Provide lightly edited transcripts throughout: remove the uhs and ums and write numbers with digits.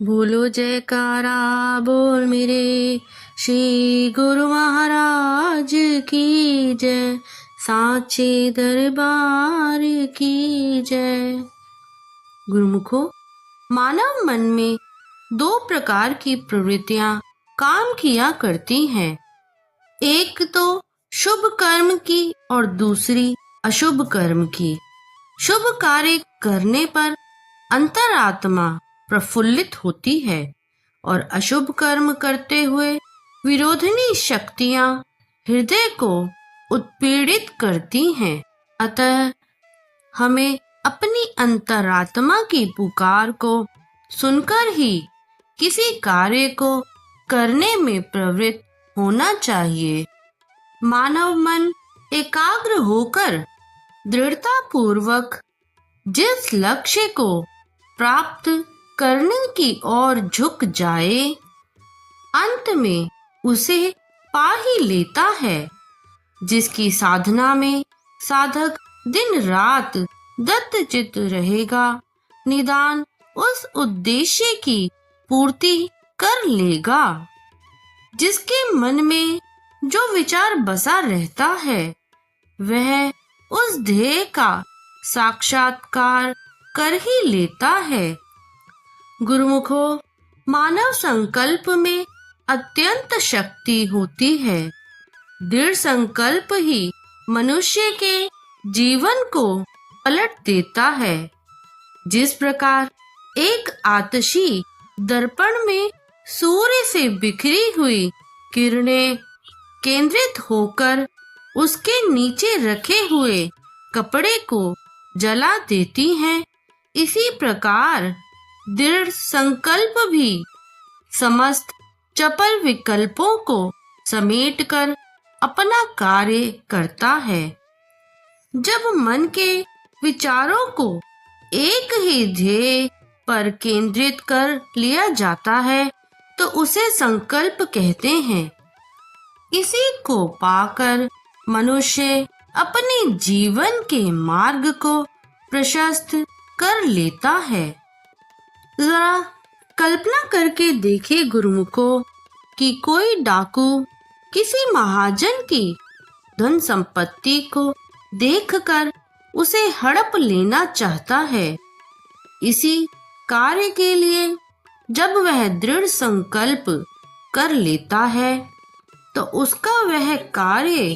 बोलो जयकारा बोल मेरे श्री गुरु महाराज की जय, साचे दरबार की जय। गुरुमुखो, मानव मन में दो प्रकार की प्रवृत्तियां काम किया करती हैं। एक तो शुभ कर्म की और दूसरी अशुभ कर्म की। शुभ कार्य करने पर अंतरात्मा प्रफुल्लित होती है और अशुभ कर्म करते हुए विरोधिनी शक्तियां हृदय को उत्पीड़ित करती हैं। अतः हमें अपनी अंतरात्मा की पुकार को सुनकर ही किसी कार्य को करने में प्रवृत्त होना चाहिए। मानव मन एकाग्र होकर दृढ़ता पूर्वक जिस लक्ष्य को प्राप्त करने की ओर झुक जाए, अंत में उसे पा ही लेता है। जिसकी साधना में साधक दिन रात दत्तचित्त रहेगा, निदान उस उद्देश्य की पूर्ति कर लेगा। जिसके मन में जो विचार बसा रहता है, वह उस ध्येय का साक्षात्कार कर ही लेता है। गुरुमुखो, मानव संकल्प में अत्यंत शक्ति होती है। दृढ़ संकल्प ही मनुष्य के जीवन को पलट देता है। जिस प्रकार एक आतशी दर्पण में सूर्य से बिखरी हुई किरणें केंद्रित होकर उसके नीचे रखे हुए कपड़े को जला देती हैं, इसी प्रकार दृढ़ संकल्प भी समस्त चपल विकल्पों को समेटकर अपना कार्य करता है। जब मन के विचारों को एक ही ध्येय पर केंद्रित कर लिया जाता है, तो उसे संकल्प कहते हैं। इसी को पाकर मनुष्य अपने जीवन के मार्ग को प्रशस्त कर लेता है। जरा कल्पना करके देखे गुरुमुखो कि कोई डाकू किसी महाजन की धन संपत्ति को देखकर उसे हड़प लेना चाहता है। इसी कार्य के लिए जब वह दृढ़ संकल्प कर लेता है, तो उसका वह कार्य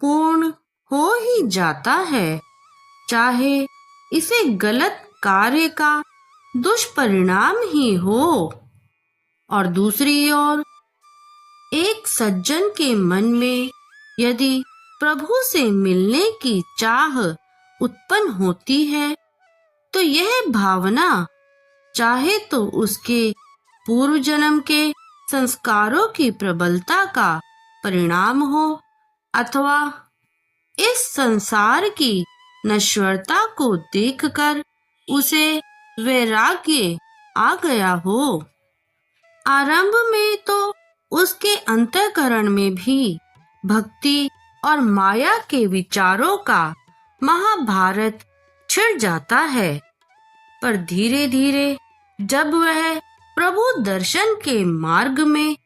पूर्ण हो ही जाता है, चाहे इसे गलत कार्य का दुष्परिणाम ही हो। और दूसरी ओर एक सज्जन के मन में यदि प्रभु से मिलने की चाह उत्पन्न होती है, तो यह भावना चाहे तो उसके पूर्व जन्म के संस्कारों की प्रबलता का परिणाम हो, अथवा इस संसार की नश्वरता को देखकर उसे वैराग्य आ गया हो। आरंभ में तो उसके अंतःकरण में भी भक्ति और माया के विचारों का महाभारत छिड़ जाता है, पर धीरे धीरे जब वह प्रभु दर्शन के मार्ग में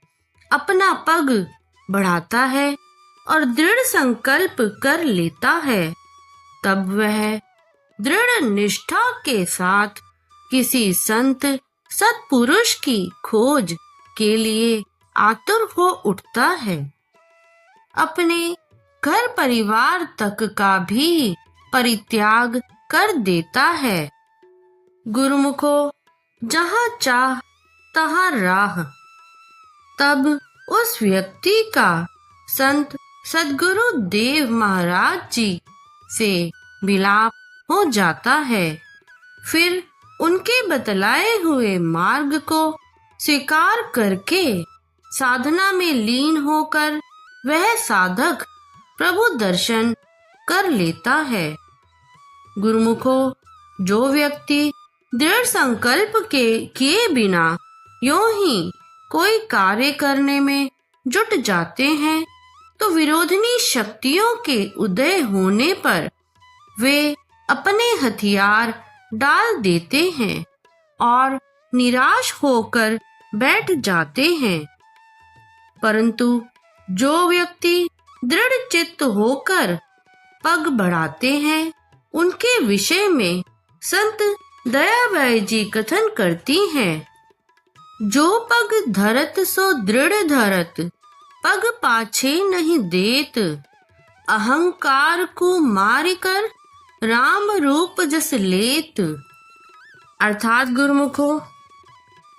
अपना पग बढ़ाता है और दृढ़ संकल्प कर लेता है, तब वह दृढ़ निष्ठा के साथ किसी संत सत्पुरुष की खोज के लिए आतुर हो उठता है। अपने घर परिवार तक का भी परित्याग कर देता है। गुरुमुखो, जहाँ चाह तहाँ राह। तब उस व्यक्ति का संत सद्गुरु देव महाराज जी से मिलाप हो जाता है। फिर उनके बतलाए हुए मार्ग को स्वीकार करके साधना में लीन होकर वह साधक प्रभु दर्शन कर लेता है। गुरुमुखो, जो व्यक्ति दृढ़ संकल्प के किए बिना यूं ही कोई कार्य करने में जुट जाते हैं, तो विरोधिनी शक्तियों के उदय होने पर वे अपने हथियार डाल देते हैं और निराश होकर बैठ जाते हैं। परंतु जो व्यक्ति दृढ़ चित्त होकर पग बढ़ाते हैं, उनके विषय में संत दयाबाई जी कथन करती हैं, जो पग धरत सो दृढ़ धरत, पग पाछे नहीं देत, अहंकार को मार कर राम रूप जस लेत। अर्थात गुरुमुखो,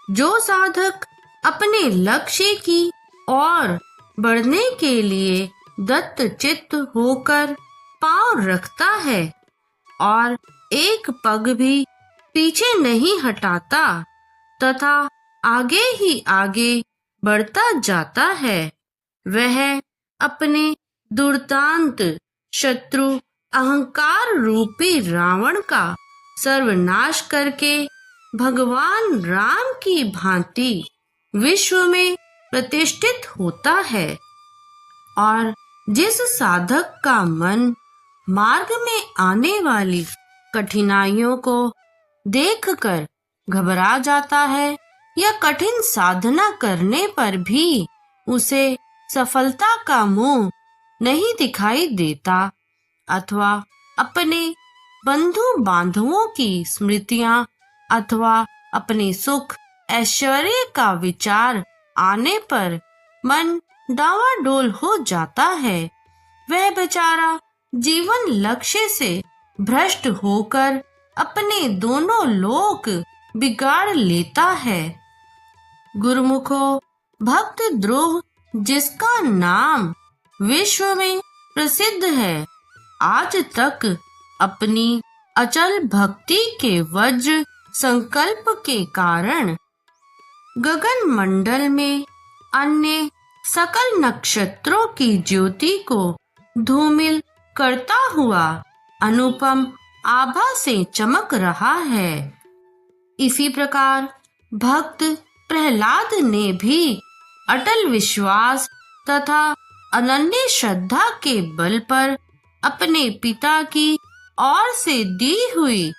जो साधक अपने लक्ष्य की ओर बढ़ने के लिए दत्त चित्त होकर पांव रखता है और एक पग भी पीछे नहीं हटाता तथा आगे ही आगे बढ़ता जाता है, वह अपने दुर्दांत शत्रु अहंकार रूपी रावण का सर्वनाश करके भगवान राम की भांति विश्व में प्रतिष्ठित होता है। और जिस साधक का मन मार्ग में आने वाली कठिनाइयों को देखकर घबरा जाता है या कठिन साधना करने पर भी उसे सफलता का मुंह नहीं दिखाई देता अथवा अपने बंधु बांधवों की स्मृतियां अथवा अपने सुख ऐश्वर्य का विचार आने पर मन डावाडोल हो जाता है, वह बेचारा जीवन लक्ष्य से भ्रष्ट होकर अपने दोनों लोक बिगाड़ लेता है। गुरुमुखो, भक्त ध्रुव जिसका नाम विश्व में प्रसिद्ध है, आज तक अपनी अचल भक्ति के वज्र संकल्प के कारण गगन मंडल में अन्य सकल नक्षत्रों की ज्योति को धूमिल करता हुआ अनुपम आभा से चमक रहा है। इसी प्रकार भक्त प्रहलाद ने भी अटल विश्वास तथा अनन्य श्रद्धा के बल पर अपने पिता की ओर से दी हुई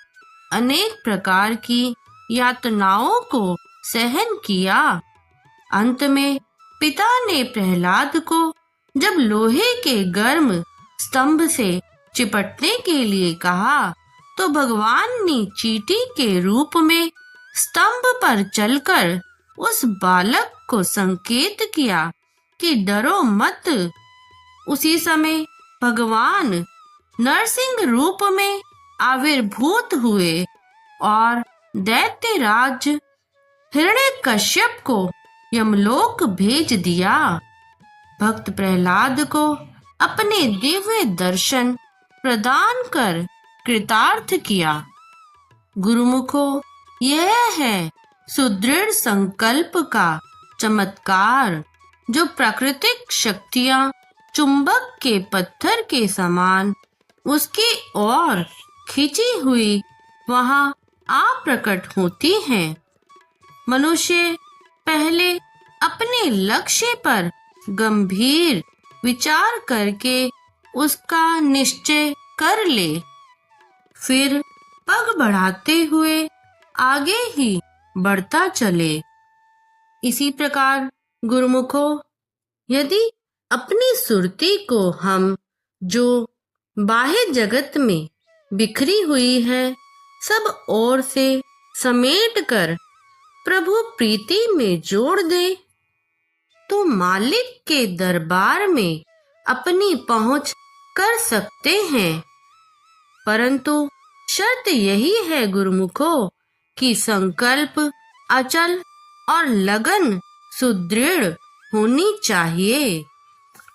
अनेक प्रकार की यातनाओं को सहन किया। अंत में पिता ने प्रहलाद को जब लोहे के गर्म स्तंभ से चिपटने के लिए कहा, तो भगवान ने चींटी के रूप में स्तंभ पर चलकर उस बालक को संकेत किया कि डरो मत। उसी समय भगवान नरसिंह रूप में आविर्भूत हुए और दैत्यराज हिरण्यकश्यप को यमलोक भेज दिया। भक्त प्रहलाद को अपने दिव्य दर्शन प्रदान कर कृतार्थ किया। गुरुमुखो, यह है सुदृढ़ संकल्प का चमत्कार, जो प्राकृतिक शक्तियां चुंबक के पत्थर के समान उसकी ओर खींची हुई वहां आ प्रकट होती हैं। मनुष्य पहले अपने लक्ष्य पर गंभीर विचार करके उसका निश्चय कर ले, फिर पग बढ़ाते हुए आगे ही बढ़ता चले। इसी प्रकार गुरुमुखो, यदि अपनी सुरती को हम जो बाह्य जगत में बिखरी हुई है सब ओर से समेट कर प्रभु प्रीति में जोड़ दे, तो मालिक के दरबार में अपनी पहुंच कर सकते हैं। परंतु शर्त यही है गुरुमुखो कि संकल्प अचल और लगन सुदृढ़ होनी चाहिए।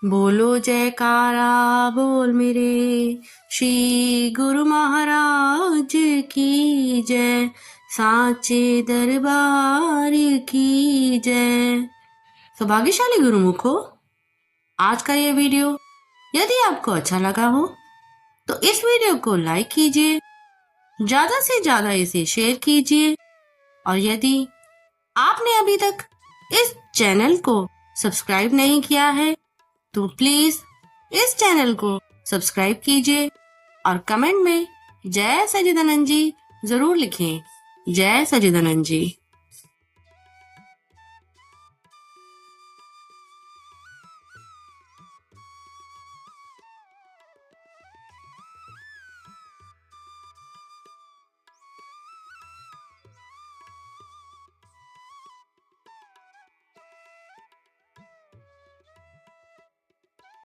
बोलो जयकारा बोल मेरे श्री गुरु महाराज की जय, साचे दरबार की जय। सौभाग्यशाली गुरुमुखो, आज का ये वीडियो यदि आपको अच्छा लगा हो तो इस वीडियो को लाइक कीजिए, ज्यादा से ज्यादा इसे शेयर कीजिए, और यदि आपने अभी तक इस चैनल को सब्सक्राइब नहीं किया है तो प्लीज इस चैनल को सब्सक्राइब कीजिए और कमेंट में जय सच्चिदानंद जी जरूर लिखें। जय सच्चिदानंद जी।